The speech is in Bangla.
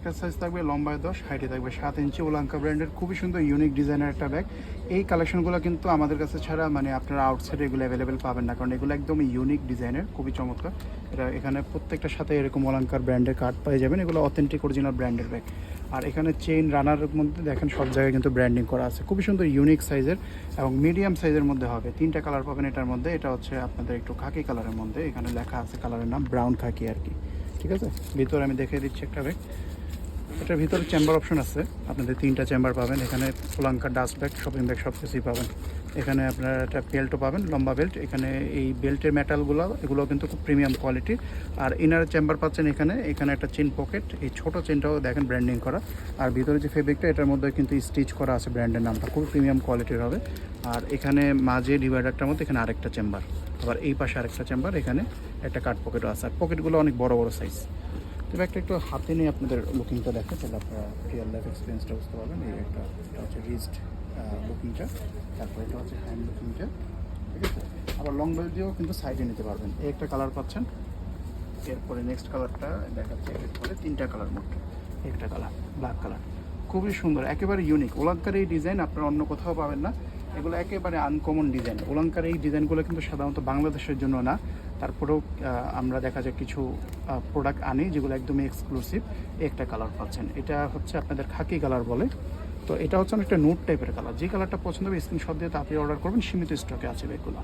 একটা সাইজ থাকবে লম্বায় 10, হাইটে থাকবে 7 ইঞ্চি। ওলাঙ্কা ব্র্যান্ডের খুবই সুন্দর ইউনিক ডিজাইনের একটা ব্যাগ। এই কালেকশনগুলো কিন্তু আমাদের কাছে ছাড়া মানে আপনারা আউটসাইডে এগুলো অ্যাভেলেবেল পাবেন না, কারণ এগুলো একদম ইউনিক ডিজাইনের, খুবই চমৎকার। এটা এখানে প্রত্যেকটার সাথে এরকম ওলাঙ্কার ব্র্যান্ডের কার্ড পেয়ে যাবেন। এগুলো অথেন্টিক অরিজিনাল ব্র্যান্ডের ব্যাগ। আর এখানে চেইন রানারের মধ্যে দেখেন সব জায়গায় কিন্তু ব্র্যান্ডিং করা আছে, খুবই সুন্দর ইউনিক সাইজের এবং মিডিয়াম সাইজের মধ্যে হবে। 3টা কালার পাবেন এটার মধ্যে। এটা হচ্ছে আপনাদের একটু খাকি কালারের মধ্যে, এখানে লেখা আছে কালারের নাম ব্রাউন খাকি আর কি, ঠিক আছে। ভিতরে আমি দেখিয়ে দিচ্ছি একটা ব্যাগ। এটার ভিতরে চেম্বার অপশন আছে, আপনাদের 3টা চেম্বার পাবেন। এখানে ওলাঙ্কা ডাস্ট ব্যাগ, শপিং ব্যাগ সব কিছুই পাবেন। এখানে আপনারা একটা বেল্টও পাবেন, লম্বা বেল্ট। এখানে এই বেল্টের মেটালগুলো এগুলো কিন্তু খুব প্রিমিয়াম কোয়ালিটির। আর ইনার চেম্বার পাচ্ছেন এখানে। এখানে একটা চেন পকেট, এই ছোটো চেনটাও দেখেন ব্র্যান্ডিং করা। আর ভিতরে যে ফেব্রিকটা এটার মধ্যে কিন্তু স্টিচ করা আছে ব্র্যান্ডের নামটা, খুব প্রিমিয়াম কোয়ালিটির হবে। আর এখানে মাঝে ডিভাইডারটার মধ্যে এখানে আরেকটা চেম্বার, আবার এই পাশে আরেকটা চেম্বার, এখানে একটা কাট পকেটও আছে। আর পকেটগুলো অনেক বড় বড় সাইজ। তবে একটা একটু হাতে নিয়ে আপনাদের লুকিংটা দেখে, তাহলে আপনারা রিয়েল লাইফ এক্সপিরিয়েন্সটা বুঝতে পারবেন। এই একটা, এটা হচ্ছে রিস্ট লুকিংটা, তারপর এটা হচ্ছে হ্যান্ড লুকিংটা, ঠিক আছে। আবার লং বেল দিয়েও কিন্তু সাইডে নিতে পারবেন। এই একটা কালার পাচ্ছেন। এরপরে নেক্সট কালারটা দেখাচ্ছে, এরপরে 3টা কালার মোট। একটা কালার ব্ল্যাক কালার, খুবই সুন্দর, একেবারে ইউনিক। ওলাঙ্কার এই ডিজাইন আপনারা অন্য কোথাও পাবেন না, এগুলো একেবারে আনকমন ডিজাইন। ওলাঙ্কার এই ডিজাইনগুলো কিন্তু সাধারণত বাংলাদেশের জন্য না, তারপরেও আমরা দেখা যায় কিছু প্রোডাক্ট আনি যেগুলো একদমই এক্সক্লুসিভ। একটা কালার পাচ্ছেন, এটা হচ্ছে আপনাদের খাকি কালার বলে। তো এটা হচ্ছে অনেকটা নোট টাইপের কালার। যে কালারটা পছন্দ হবে স্ক্রিনশট দিয়ে তাড়াতাড়ি অর্ডার করবেন, সীমিত স্টকে আছে এগুলো।